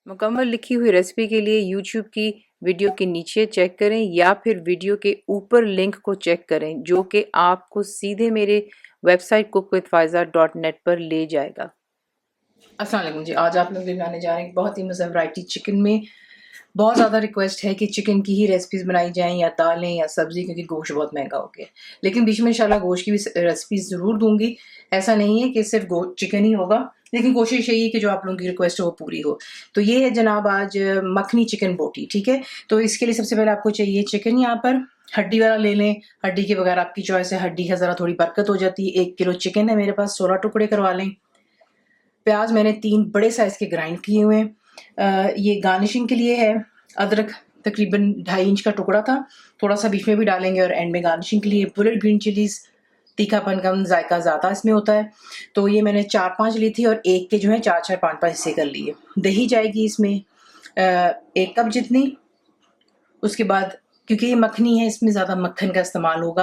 मुकम्मल लिखी हुई रेसिपी के लिए यूट्यूब की वीडियो के नीचे चेक करें या फिर वीडियो के ऊपर लिंक को चेक करें जो कि आपको सीधे मेरे वेबसाइट cookWithFaiza.net पर ले जाएगा। अस्सलाम वालेकुम जी, आज आप लोग बनाने जा रहे हैं बहुत ही मज़ा वैरायटी चिकन में। बहुत ज़्यादा रिक्वेस्ट है कि चिकन की ही रेसिपीज़ बनाई जाएं या दालें या सब्ज़ी, क्योंकि गोश्त बहुत महंगा हो गया। लेकिन बीच में इंशाल्लाह गोश्त की भी रेसिपीज़ ज़रूर दूंगी। ऐसा नहीं है कि सिर्फ चिकन ही होगा, लेकिन कोशिश यही है कि जो आप लोगों की रिक्वेस्ट है वो पूरी हो। तो ये है जनाब आज मखनी चिकन बोटी, ठीक है। तो इसके लिए सबसे पहले आपको चाहिए चिकन। यहाँ पर हड्डी वाला ले लें, हड्डी के बगैर आपकी चॉइस है। हड्डी का ज़रा थोड़ी बरकत हो जाती है। 1 किलो चिकन है मेरे पास, 16 टुकड़े करवा लें। प्याज मैंने 3 बड़े साइज के ग्राइंड किए हुए हैं। ये गार्निशिंग के लिए है। अदरक तकरीबन 2.5 इंच का टुकड़ा था, थोड़ा सा बीच में भी डालेंगे। और एंड में गार्निशिंग के लिए बुलेट ग्रीन चिलीज, तीखापन कम, जायका ज़्यादा इसमें होता है। तो ये मैंने 4-5 ली थी और एक के जो है 4-4, 5-5 हिस्से कर लिए। दही जाएगी इसमें 1 कप जितनी। उसके बाद क्योंकि ये मखनी है, इसमें ज़्यादा मक्खन का इस्तेमाल होगा।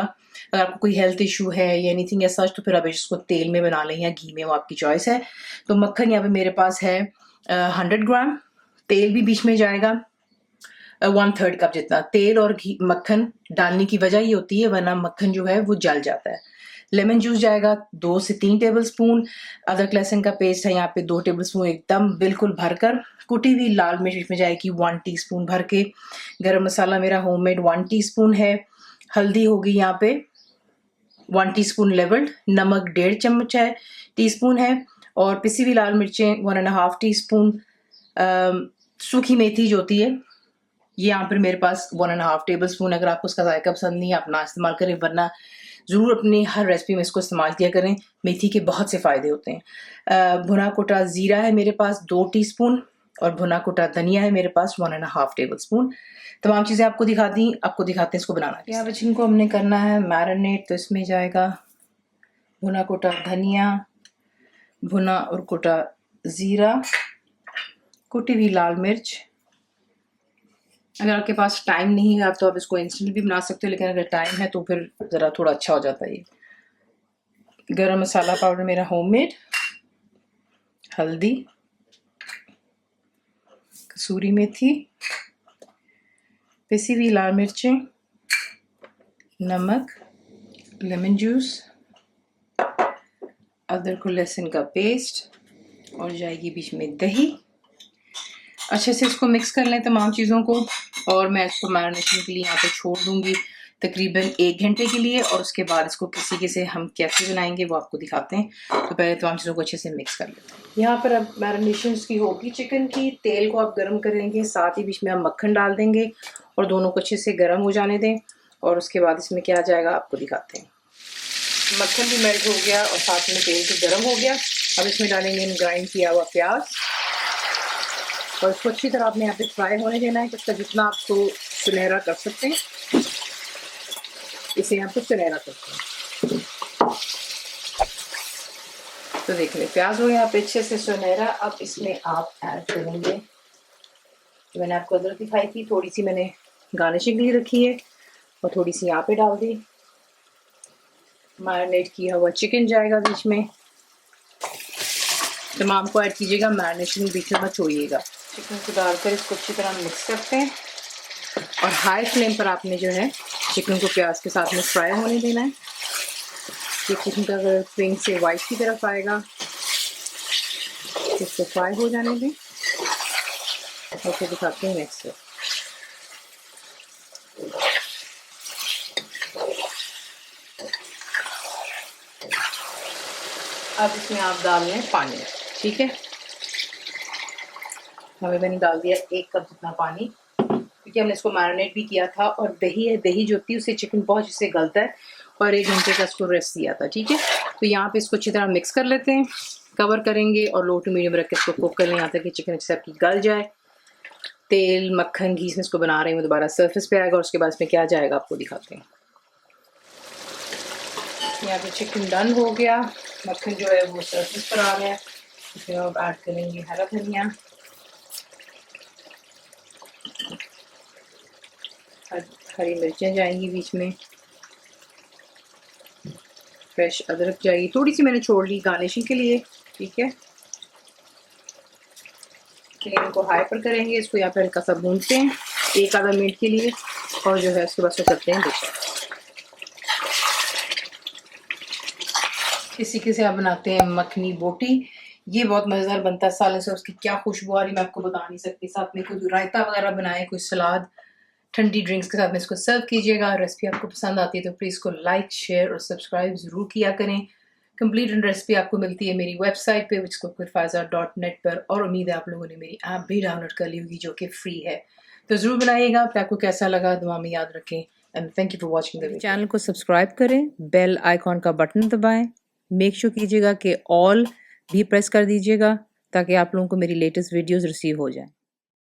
अगर आपको कोई हेल्थ इशू है या एनीथिंग ऐसा, तो फिर आप इसको तेल में बना लें या घी में, वो आपकी चॉइस है। तो मक्खन यहाँ पे मेरे पास है 100 ग्राम। तेल भी बीच में जाएगा 1/3 कप जितना। तेल और घी मक्खन डालने की वजह ये होती है, वरना मक्खन जो है वो जल जाता है। लेमन जूस जाएगा 2 से 3 टेबल स्पून। अदरक लहसुन का पेस्ट है यहाँ पे 2 टेबल स्पून एकदम बिल्कुल भरकर। कुटी हुई लाल मिर्च में जाएगी 1 टीस्पून भर के। गरम मसाला मेरा होममेड 1 टीस्पून है। हल्दी होगी यहाँ पे 1 टीस्पून लेवल्ड। नमक 1.5 चम्मच है, टीस्पून है। और पिसी हुई लाल मिर्चें 1.5 टीस्पून। सूखी मेथी जो होती है ये यहाँ पर मेरे पास 1.5 टेबल स्पून। अगर आपको उसका जायका पसंद नहीं है आप ना इस्तेमाल करें, वरना ज़रूर अपनी हर रेसिपी में इसको इस्तेमाल किया करें। मेथी के बहुत से फ़ायदे होते हैं। भुना कुटा ज़ीरा है मेरे पास 2 टीस्पून। और भुना कुटा धनिया है मेरे पास 1.5 टेबल स्पून। तमाम चीज़ें आपको दिखाते हैं इसको बनाना। यहाँ बच्चे इनको हमने करना है मैरिनेट। तो इसमें जाएगा भुना कुटा धनिया, भुना और कुटा ज़ीरा, कुटी हुई लाल मिर्च। अगर आपके पास टाइम नहीं है तो आप इसको इंस्टेंट भी बना सकते हो, लेकिन अगर टाइम है तो फिर ज़रा थोड़ा अच्छा हो जाता है ये। गरम मसाला पाउडर मेरा होममेड, हल्दी, कसूरी मेथी, पिसी हुई लाल मिर्चें, नमक, लेमन जूस, अदरक और लहसुन का पेस्ट, और जाएगी बीच में दही। अच्छे से इसको मिक्स कर लें तमाम चीज़ों को। और मैं इसको मैरिनेशन के लिए यहाँ पे छोड़ दूंगी तकरीबन 1 घंटे के लिए। और उसके बाद इसको किसी से हम कैसे बनाएंगे वो आपको दिखाते हैं। तो पहले तमाम चीज़ों को अच्छे से मिक्स कर लेते हैं। यहाँ पर अब मैरिनेशन की होगी चिकन की। तेल को आप गर्म करेंगे, साथ ही बीच में आप मक्खन डाल देंगे और दोनों को अच्छे से गर्म हो जाने दें। और उसके बाद इसमें क्या जाएगा आपको दिखाते हैं। मक्खन भी मेल्ट हो गया और साथ में तेल भी गर्म हो गया। अब इसमें डालेंगे हम ग्राइंड किया हुआ प्याज और इसको अच्छी तरह आपने यहाँ पे फ्राई होने देना है। इसका जितना आपको सुनहरा कर सकते हैं इसे यहाँ पे सुनहरा करते हैं। तो देख लें प्याज हो यहाँ पे अच्छे से सुनहरा। अब इसमें आप ऐड करेंगे, मैंने आपको अदरक दिखाई थी, थोड़ी सी मैंने गार्निशिंग के लिए रखी है और थोड़ी सी यहाँ पे डाल दी। मैरिनेट किया हुआ चिकन जाएगा बीच में। तमाम को ऐड कीजिएगा, मैरिनेशन बीच में मत छोड़िएगा। चिकन को डालकर इसको अच्छी तरह मिक्स करते हैं और हाई फ्लेम पर आपने जो है चिकन को प्याज के साथ में फ्राई होने देना है। ये चिकन का अगर पिंक से वाइट की तरफ आएगा इसको फ्राई हो जाने दें। ऐसे दिखाते हैं नेक्स्ट। अब इसमें आप डाल लें पानी, ठीक है। हमें मैंने डाल दिया 1 कप जितना पानी, क्योंकि हमने इसको मैरिनेट भी किया था। और दही है, दही जो होती है उससे चिकन बहुत अच्छे से गलता है और 1 घंटे का इसको रेस्ट दिया था, ठीक है। तो यहाँ पे इसको अच्छी तरह मिक्स कर लेते हैं। कवर करेंगे और लो टू मीडियम रख के इसको कुक कर लें यहाँ तक कि चिकन अच्छे से आपकी गल जाए। तेल मक्खन घी से इसको बना रहे हैं, वो दोबारा सर्फेस पे आएगा और उसके बाद इसमें क्या जाएगा आपको दिखाते हैं। यहाँ पे चिकन डन हो गया, मक्खन जो है वो सर्फेस पर आ गया है। इसमें अब ऐड करेंगे हरा धनिया, हरी मिर्चें जाएंगी बीच में, फ्रेश अदरक जाएगी, थोड़ी सी मैंने छोड़ ली गार्निशिंग के लिए, ठीक है। फ्लेम को हाई पर करेंगे, इसको यहाँ पर हल्का सा भूनते हैं 1 आधा मिनट के लिए, और जो है उसके बाद करते हैं डिश। इस तरीके से आप बनाते हैं मखनी बोटी। ये बहुत मज़ेदार बनता है, सालन से उसकी क्या खुशबू आ रही मैं आपको बता नहीं सकती। साथ में कोई रायता वगैरह बनाए, कोई सलाद, ठंडी ड्रिंक्स के साथ में इसको सर्व कीजिएगा। रेसिपी आपको पसंद आती है तो प्लीज़ इसको लाइक, शेयर और सब्सक्राइब ज़रूर किया करें। कंप्लीट रेसिपी आपको मिलती है मेरी वेबसाइट पे whichcookWithFaiza.net पर, और उम्मीद है आप लोगों ने मेरी ऐप भी डाउनलोड कर ली होगी जो कि फ्री है। तो ज़रूर बनाइएगा। आपको कैसा लगा दुआ में याद रखें, and thank you for watching the video. Channel को सब्सक्राइब करें, बेल आइकॉन का बटन दबाएं, मेक श्योर कीजिएगा कि ऑल भी प्रेस कर दीजिएगा ताकि आप लोगों को मेरी लेटेस्ट वीडियोस रिसीव हो जाएं।